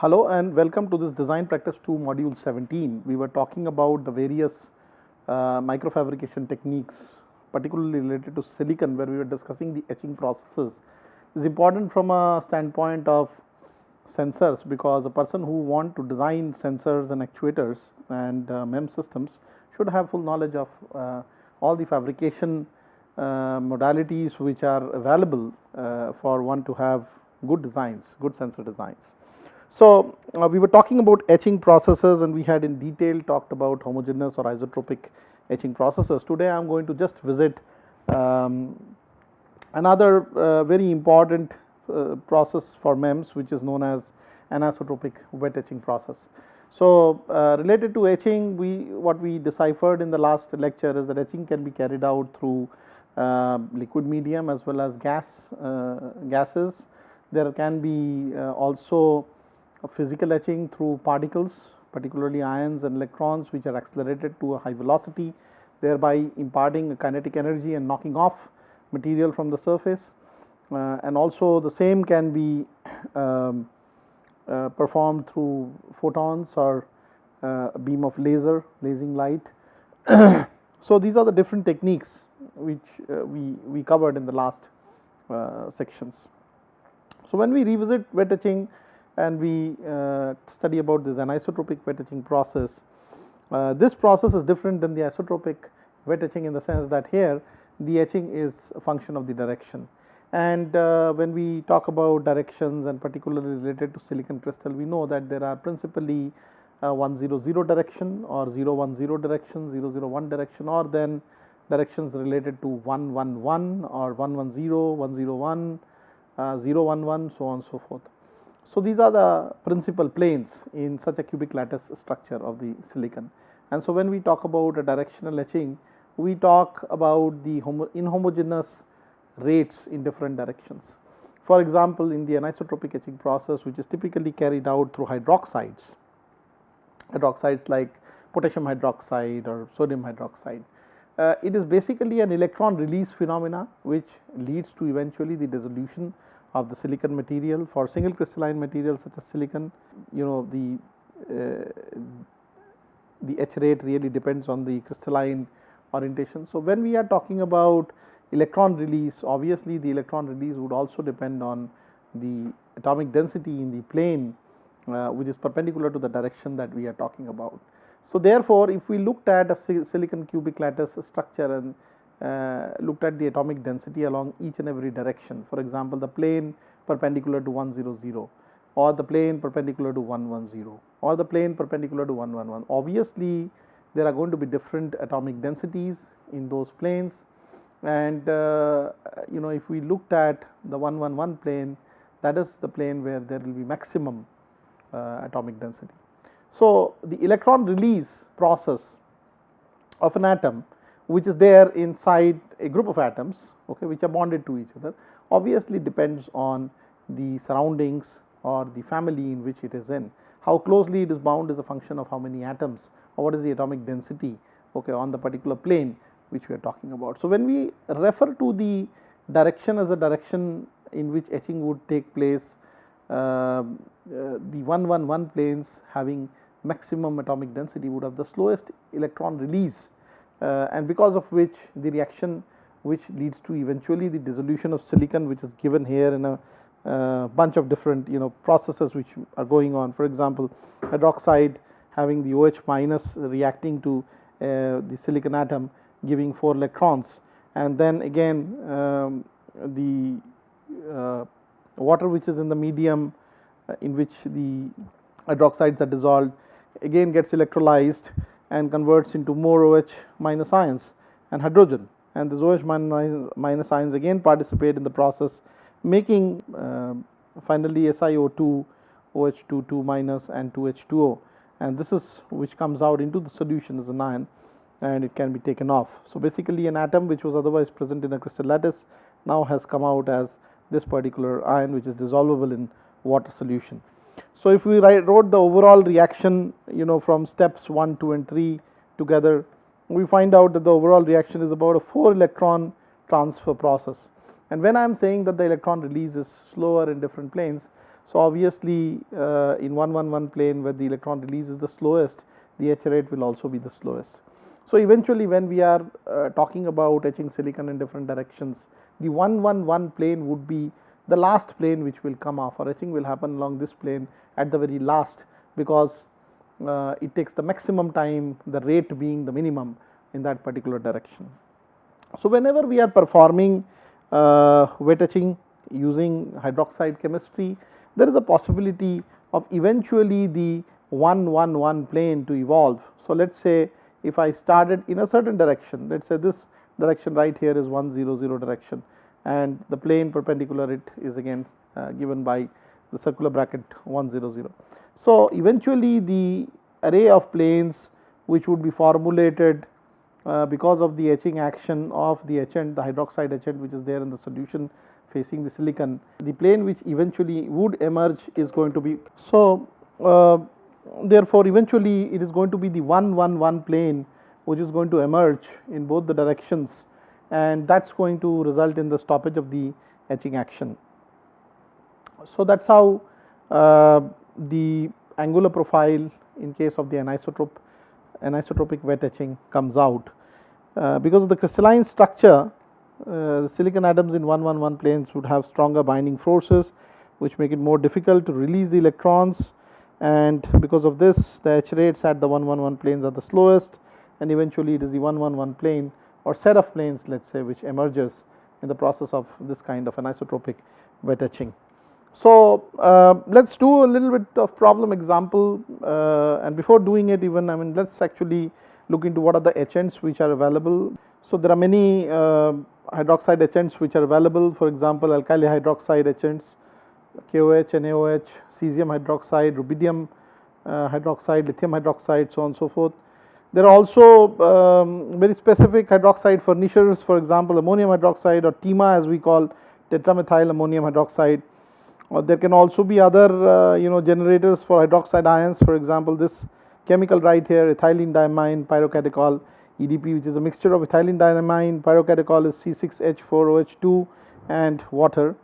Hello and welcome to this Design Practice 2 Module 17. We were talking about the various microfabrication techniques, particularly related to silicon, where we were discussing the etching processes. It is important from a standpoint of sensors, because a person who want to design sensors and actuators and MEMS systems should have full knowledge of all the fabrication modalities which are available for one to have good designs, good sensor designs. So, we were talking about etching processes, and we had in detail talked about homogeneous or isotropic etching processes. Today I am going to just visit another very important process for MEMS, which is known as anisotropic wet etching process. So, related to etching, what we deciphered in the last lecture is that etching can be carried out through liquid medium as well as gases. There can be also physical etching through particles, particularly ions and electrons, which are accelerated to a high velocity, thereby imparting a kinetic energy and knocking off material from the surface. And also the same can be performed through photons or a beam of lasing light. So these are the different techniques which we covered in the last sections. So when we revisit wet etching and we study about this anisotropic wet etching process, this process is different than the isotropic wet etching in the sense that here the etching is a function of the direction. And when we talk about directions, and particularly related to silicon crystal, we know that there are principally 100 direction or 010 direction, 001 direction, or then directions related to 111 or 110, 101, 011, so on and so forth. So these are the principal planes in such a cubic lattice structure of the silicon. And so when we talk about a directional etching, we talk about the inhomogeneous rates in different directions. For example, in the anisotropic etching process, which is typically carried out through hydroxides like potassium hydroxide or sodium hydroxide, it is basically an electron release phenomena which leads to eventually the dissolution of the silicon material. For single crystalline materials such as silicon, the etch rate really depends on the crystalline orientation. So when we are talking about electron release, obviously the electron release would also depend on the atomic density in the plane which is perpendicular to the direction that we are talking about. So therefore, if we looked at a silicon cubic lattice structure and looked at the atomic density along each and every direction, for example, the plane perpendicular to 100, or the plane perpendicular to 110, or the plane perpendicular to 111, obviously there are going to be different atomic densities in those planes. And if we looked at the 111 plane, that is the plane where there will be maximum atomic density. So the electron release process of an atom, which is there inside a group of atoms, which are bonded to each other, obviously depends on the surroundings or the family in which it is in. How closely it is bound is a function of how many atoms, or what is the atomic density on the particular plane which we are talking about. So when we refer to the direction as a direction in which etching would take place, the 111 planes having maximum atomic density would have the slowest electron release, and because of which the reaction which leads to eventually the dissolution of silicon, which is given here in a bunch of different processes which are going on. For example, hydroxide having the OH minus reacting to the silicon atom, giving 4 electrons, and then again the water which is in the medium in which the hydroxides are dissolved again gets electrolyzed and converts into more OH minus ions and hydrogen, and these OH minus ions again participate in the process, making finally SiO2, OH2 2 minus and 2H2O, and this is which comes out into the solution as an ion, and it can be taken off. So basically an atom which was otherwise present in a crystal lattice now has come out as this particular ion, which is dissolvable in water solution. So if we wrote the overall reaction from steps 1, 2 and 3 together, we find out that the overall reaction is about a 4 electron transfer process. And when I am saying that the electron release is slower in different planes, So obviously in 111 plane where the electron release is the slowest, the etch rate will also be the slowest. So eventually when we are talking about etching silicon in different directions, the 111 plane would be the last plane which will come off, or etching will happen along this plane at the very last, because it takes the maximum time, the rate being the minimum in that particular direction. So whenever we are performing wet etching using hydroxide chemistry, there is a possibility of eventually the 111 plane to evolve. So let us say if I started in a certain direction, let us say this direction right here is 100 direction, and the plane perpendicular it is again given by the circular bracket 100. So eventually the array of planes which would be formulated because of the etching action of the etchant, the hydroxide etchant which is there in the solution facing the silicon, the plane which eventually would emerge is going to be, so therefore eventually it is going to be the 111 plane which is going to emerge in both the directions, and that is going to result in the stoppage of the etching action. So that is how the angular profile in case of the anisotropic wet etching comes out. Because of the crystalline structure, the silicon atoms in 111 planes would have stronger binding forces which make it more difficult to release the electrons, and because of this the etch rates at the 111 planes are the slowest, and eventually it is the 111 plane or set of planes, let us say, which emerges in the process of this kind of anisotropic wet etching. So let us do a little bit of problem example, and before doing it, even let us actually look into what are the etchants which are available. So there are many hydroxide etchants which are available. For example, alkali hydroxide etchants, KOH, NaOH, cesium hydroxide, rubidium hydroxide, lithium hydroxide, so on and so forth. There are also very specific hydroxide furnishers, for example ammonium hydroxide, or TEMA as we call tetramethyl ammonium hydroxide. Or there can also be other generators for hydroxide ions. For example, this chemical right here, ethylene diamine pyrocatechol EDP, which is a mixture of ethylene diamine, pyrocatechol is C6H4OH2 and water.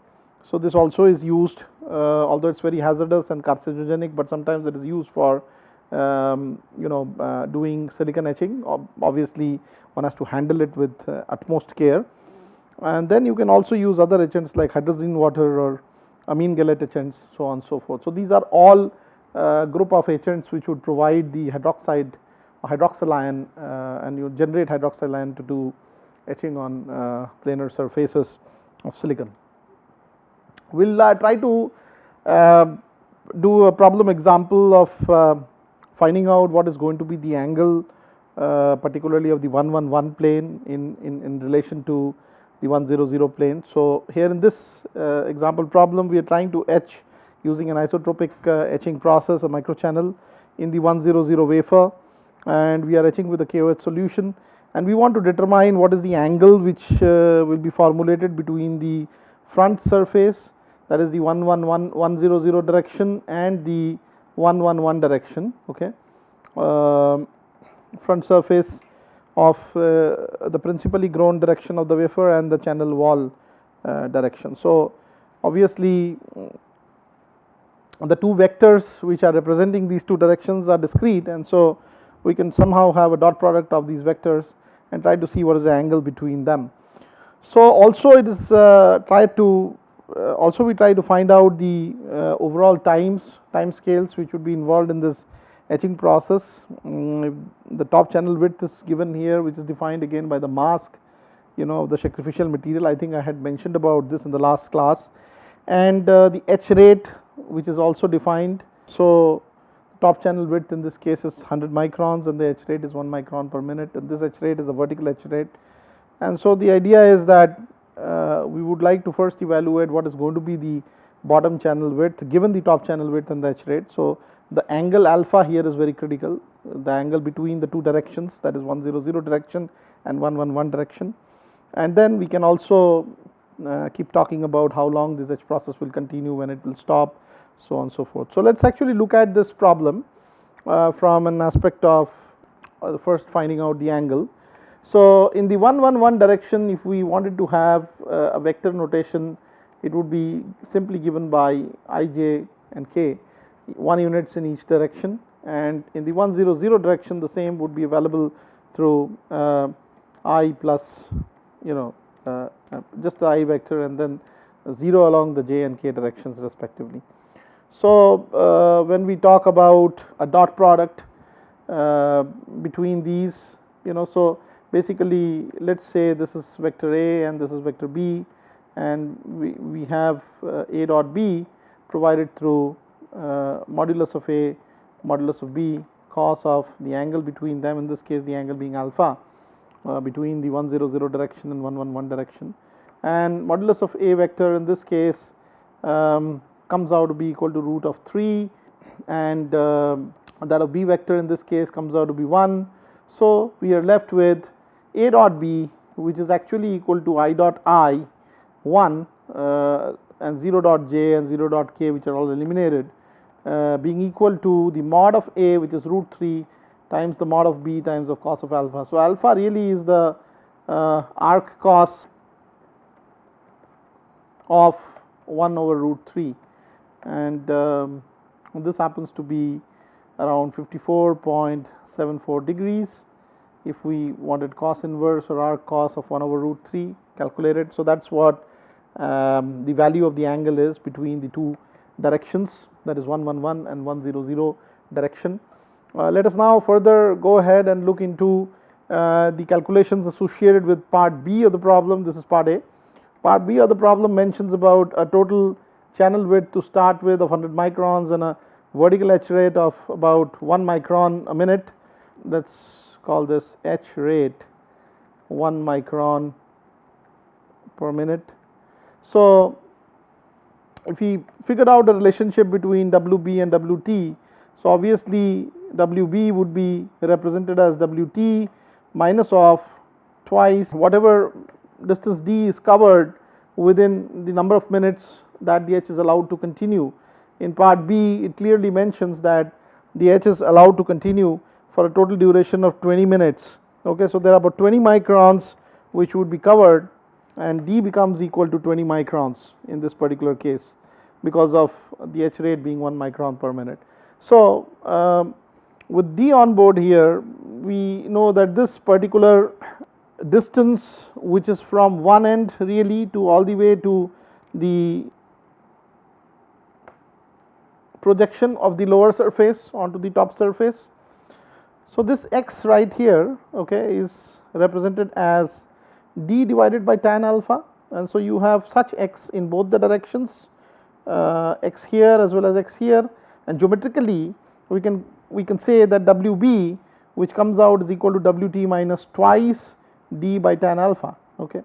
So this also is used, although it is very hazardous and carcinogenic, but sometimes it is used for doing silicon etching. Obviously one has to handle it with utmost care. And then you can also use other etchants like hydrazine water or amine galette etchants, so on and so forth. So these are all group of etchants which would provide the hydroxyl ion, and you generate hydroxyl ion to do etching on planar surfaces of silicon. We will try to do a problem example of finding out what is going to be the angle particularly of the 111 plane in relation to the 100 plane. So here in this example problem, we are trying to etch using an isotropic etching process, a microchannel in the 100 wafer, and we are etching with a KOH solution, and we want to determine what is the angle which will be formulated between the front surface, that is the 100 direction, and the 111 direction, okay, front surface of the principally grown direction of the wafer and the channel wall direction. So obviously the two vectors which are representing these two directions are discrete, and so we can somehow have a dot product of these vectors and try to see what is the angle between them. So also it is we try to find out the overall time scales which would be involved in this etching process. The top channel width is given here, which is defined again by the mask of the sacrificial material. I think I had mentioned about this in the last class, and the etch rate which is also defined. So top channel width in this case is 100 microns and the etch rate is 1 micron per minute, and this etch rate is a vertical etch rate. And so the idea is that we would like to first evaluate what is going to be the bottom channel width given the top channel width and the etch rate. So the angle alpha here is very critical, the angle between the two directions, that is 100 direction and 111 direction. And then we can also keep talking about how long this etch process will continue, when it will stop, so on and so forth. So let us actually look at this problem from an aspect of first finding out the angle. So in the 111 direction, if we wanted to have a vector notation, it would be simply given by ij and k, 1 units in each direction, and in the 1 0 0 direction the same would be available through I plus just the I vector and then 0 along the j and k directions respectively. So when we talk about a dot product between these, so basically let's say this is vector A and this is vector B, and we have A dot B provided through modulus of A modulus of B cos of the angle between them, in this case the angle being alpha between the 1 0 0 direction and 1 1 1 direction, and modulus of A vector in this case comes out to be equal to root of 3, and that of B vector in this case comes out to be 1. So we are left with A dot B, which is actually equal to I dot I 1 and 0 dot j and 0 dot k, which are all eliminated, being equal to the mod of A, which is root 3 times the mod of B times of cos of alpha. So alpha really is the arc cos of 1 over root 3, and this happens to be around 54.74 degrees if we wanted cos inverse or arc cos of 1 over root 3 calculated. So that's what the value of the angle is between the two directions, that is 1 1 1 and 1 0 0 direction. Let us now further go ahead and look into the calculations associated with part B of the problem. This is part A. Part B of the problem mentions about a total channel width to start with of 100 microns and a vertical etch rate of about 1 micron a minute. Let's call this etch rate 1 micron per minute. So if we figured out the relationship between WB and WT, so obviously WB would be represented as WT minus of twice whatever distance d is covered within the number of minutes that the etch is allowed to continue. In part B, it clearly mentions that the etch is allowed to continue for a total duration of 20 minutes. Okay, so there are about 20 microns which would be covered, and d becomes equal to 20 microns in this particular case because of the etch rate being 1 micron per minute. So with d on board here, we know that this particular distance, which is from one end really to all the way to the projection of the lower surface onto the top surface. So this x right here, okay, is represented as d divided by tan alpha, and so you have such x in both the directions, x here as well as x here, and geometrically we can say that WB, which comes out is equal to WT minus twice d by tan alpha. Okay,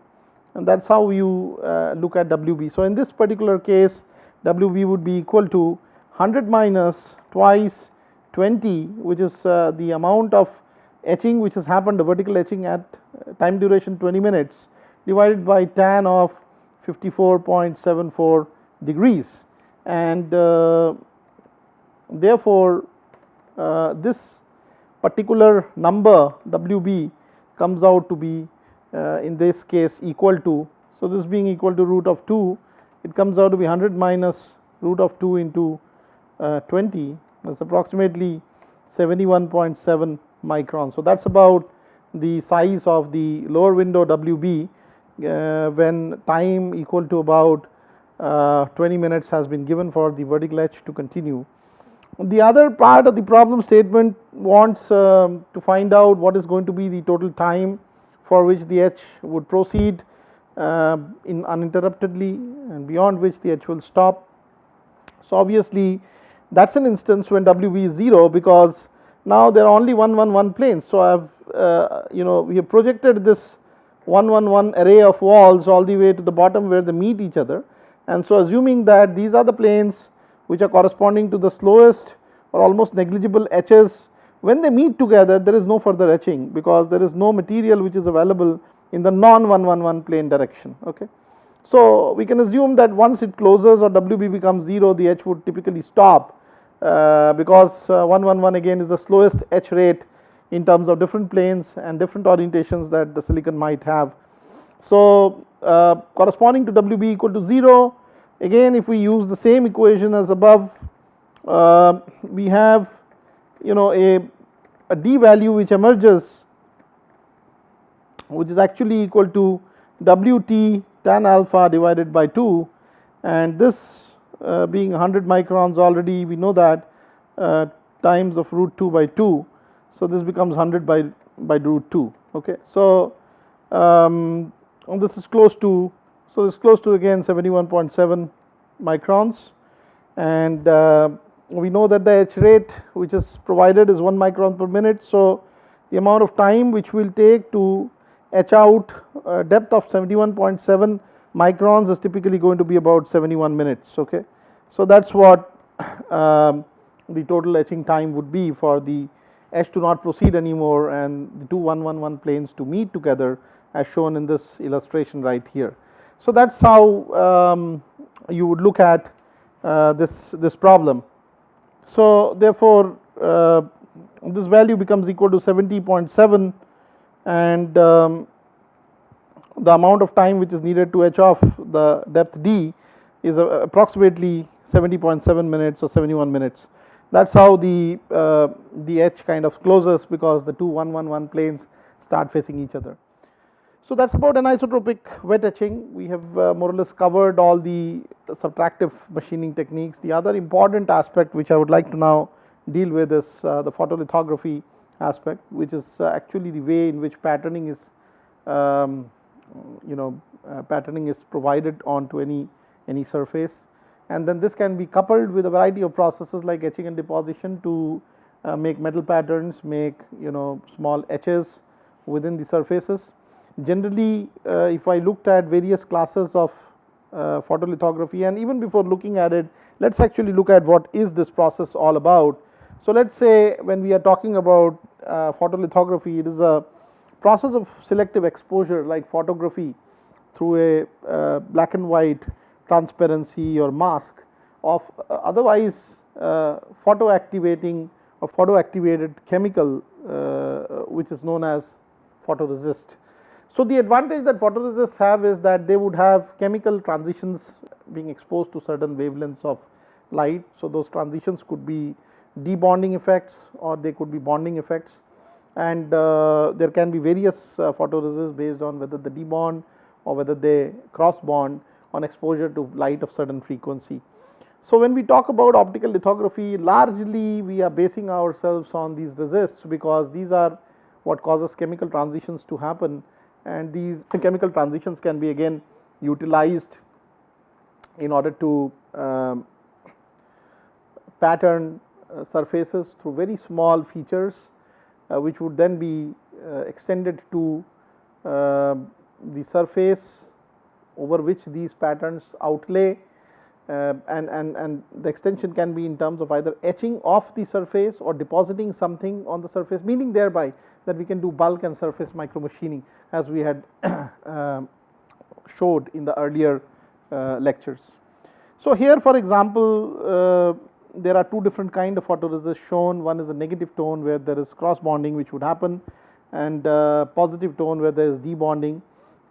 and that's how you look at WB. So in this particular case, WB would be equal to 100 minus twice 20, which is the amount of etching which has happened, the vertical etching at time duration 20 minutes, divided by tan of 54.74 degrees, and therefore this particular number WB comes out to be in this case equal to, so this being equal to root of 2, it comes out to be 100 minus root of 2 into 20, that's approximately 71.7 microns. So that's about the size of the lower window WB when time equal to about 20 minutes has been given for the vertical etch to continue. The other part of the problem statement wants to find out what is going to be the total time for which the etch would proceed uninterruptedly, and beyond which the etch will stop. So obviously that's an instance when WB is 0, because now there are only 1 1 1 planes. So I have we have projected this 1 1 1 array of walls all the way to the bottom where they meet each other, and so assuming that these are the planes which are corresponding to the slowest or almost negligible etches, when they meet together there is no further etching because there is no material which is available in the non 1 1 1 plane direction. Okay, so we can assume that once it closes or WB becomes 0, the etch would typically stop because 1 1 1 again is the slowest etch rate in terms of different planes and different orientations that the silicon might have. So corresponding to WB equal to 0, again if we use the same equation as above, we have a d value which emerges, which is actually equal to Wt tan alpha divided by 2, and this being 100 microns already we know that, times of root 2 by 2. So this becomes 100 by root 2. Okay, so this is close to, so it's close to again 71.7 microns, and we know that the etch rate which is provided is 1 micron per minute. So the amount of time which will take to etch out depth of 71.7 microns is typically going to be about 71 minutes. Okay, so that's what the total etching time would be for the etch to not proceed anymore and the two 111 planes to meet together, as shown in this illustration right here. So that's how you would look at this problem. So therefore this value becomes equal to 70.7, and the amount of time which is needed to etch off the depth d is approximately 70.7 minutes or 71 minutes. That's how the etch kind of closes, because the two 111 planes start facing each other. So that's about anisotropic wet etching. We have more or less covered all the subtractive machining techniques. The other important aspect which I would like to now deal with is the photolithography aspect, which is actually the way in which patterning is patterning is provided onto any surface, and then this can be coupled with a variety of processes like etching and deposition to make metal patterns, make small etches within the surfaces. Generally, if I looked at various classes of photolithography, and even before looking at it, let's actually look at what is this process all about. So let's say when we are talking about photolithography, it is a process of selective exposure like photography through a black and white transparency or mask of otherwise photoactivating or photoactivated chemical which is known as photoresist. So the advantage that photoresists have is that they would have chemical transitions being exposed to certain wavelengths of light. So those transitions could be debonding effects or they could be bonding effects, and there can be various photoresists based on whether they debond or whether they cross bond on exposure to light of certain frequency. So when we talk about optical lithography, largely we are basing ourselves on these resists, because these are what causes chemical transitions to happen, and these chemical transitions can be again utilized in order to pattern surfaces through very small features which would then be extended to the surface over which these patterns outlay, and the extension can be in terms of either etching off the surface or depositing something on the surface, meaning thereby that we can do bulk and surface micromachining as we had showed in the earlier lectures. So here, for example, there are two different kind of photoresists shown. One is a negative tone where there is cross bonding which would happen, and positive tone where there is debonding.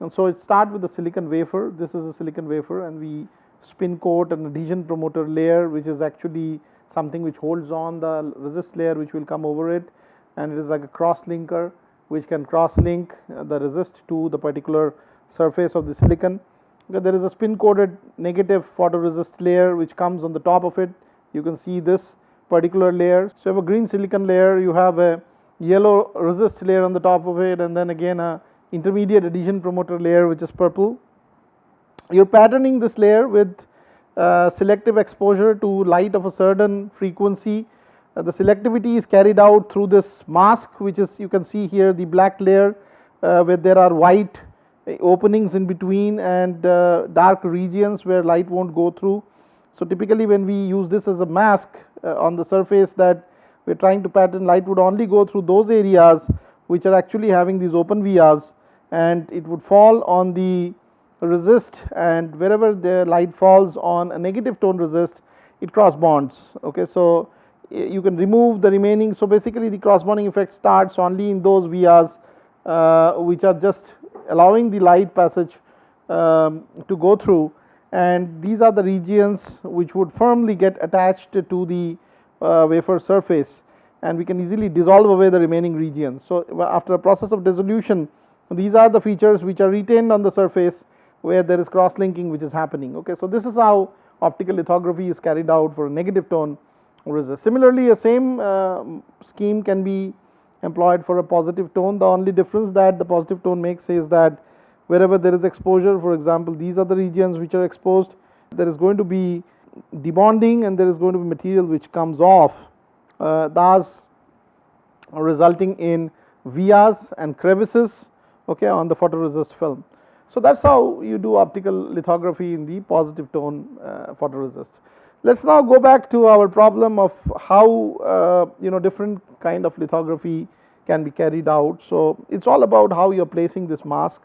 And so it starts with the silicon wafer. This is a silicon wafer, and we spin coat an adhesion promoter layer, which is actually something which holds on the resist layer which will come over it, and it is like a cross linker which can cross link the resist to the particular surface of the silicon. Okay, there is a spin coated negative photoresist layer which comes on the top of it. You can see this particular layer. So you have a green silicon layer, you have a yellow resist layer on the top of it, and then again a intermediate adhesion promoter layer which is purple. You are patterning this layer with selective exposure to light of a certain frequency. The selectivity is carried out through this mask, which is, you can see here, the black layer where there are white openings in between and dark regions where light won't go through. So typically when we use this as a mask on the surface that we are trying to pattern, light would only go through those areas which are actually having these open vias, and it would fall on the resist, and wherever the light falls on a negative tone resist, it cross bonds. Okay, so you can remove the remaining. So basically the cross bonding effect starts only in those vias which are just allowing the light passage to go through, and these are the regions which would firmly get attached to the wafer surface, and we can easily dissolve away the remaining regions. So after a process of dissolution, these are the features which are retained on the surface where there is cross linking which is happening. Okay, so this is how optical lithography is carried out for a negative tone resist. Similarly, a same scheme can be employed for a positive tone. The only difference that the positive tone makes is that wherever there is exposure, for example, these are the regions which are exposed, there is going to be debonding and there is going to be material which comes off, thus resulting in vias and crevices, okay, on the photoresist film. So that's how you do optical lithography in the positive tone photoresist. Let's now go back to our problem of how different kind of lithography can be carried out. So it's all about how you're placing this mask.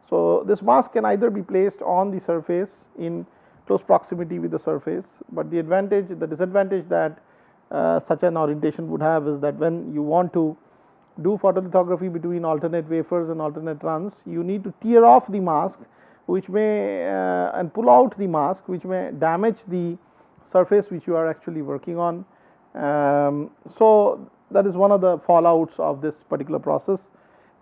So this mask can either be placed on the surface in close proximity with the surface, but the disadvantage that such an orientation would have is that when you want to do photolithography between alternate wafers and alternate runs, you need to tear off the mask, which may and pull out the mask, which may damage the surface which you are actually working on. So that is one of the fallouts of this particular process.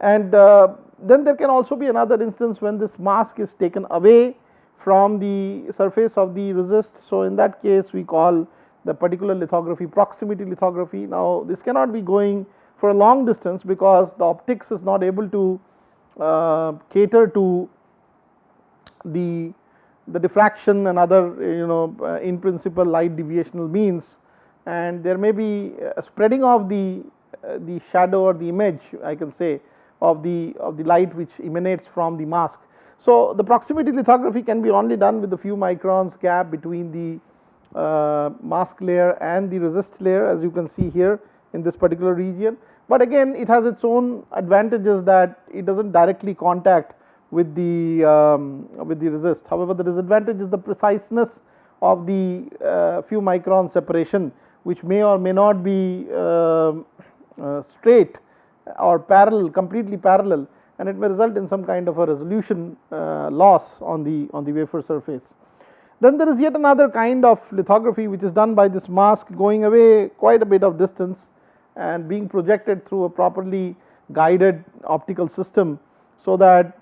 And then there can also be another instance when this mask is taken away from the surface of the resist. So in that case we call the particular lithography proximity lithography. Now this cannot be going for a long distance because the optics is not able to cater to the diffraction and other in principle light deviational means, and there may be a spreading of the shadow or the image, I can say, of the light which emanates from the mask. So the proximity lithography can be only done with a few microns gap between the mask layer and the resist layer, as you can see here in this particular region. But again, it has its own advantages that it doesn't directly contact with the resist. However, the disadvantage is the preciseness of the few micron separation, which may or may not be straight or parallel, completely parallel, and it may result in some kind of a resolution loss on the wafer surface. Then there is yet another kind of lithography which is done by this mask going away quite a bit of distance and being projected through a properly guided optical system, so that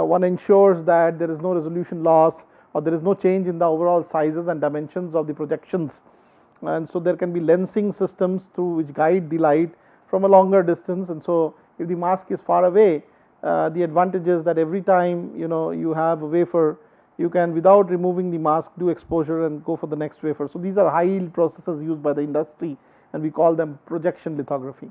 one ensures that there is no resolution loss or there is no change in the overall sizes and dimensions of the projections. And so there can be lensing systems through which guide the light from a longer distance. And so if the mask is far away, the advantage is that every time you have a wafer, you can, without removing the mask, do exposure and go for the next wafer. So these are high yield processes used by the industry, and we call them projection lithography.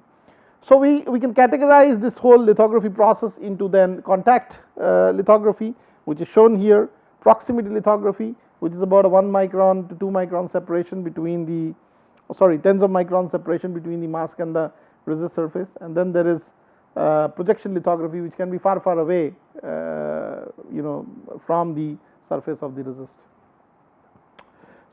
So we can categorize this whole lithography process into then contact lithography, which is shown here, proximity lithography, which is about a 1 micron to 2 micron separation between the tens of micron separation between the mask and the resist surface, and then there is projection lithography, which can be far away from the surface of the resist.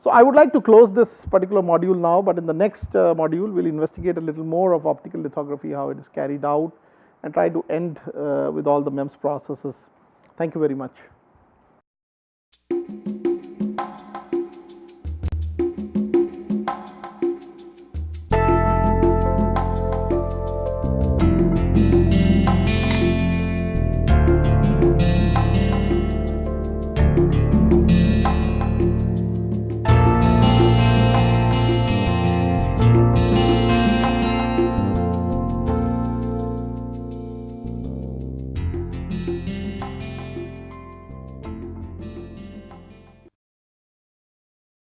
So I would like to close this particular module now, but in the next module we'll investigate a little more of optical lithography, how it is carried out, and try to end with all the MEMS processes. Thank you very much.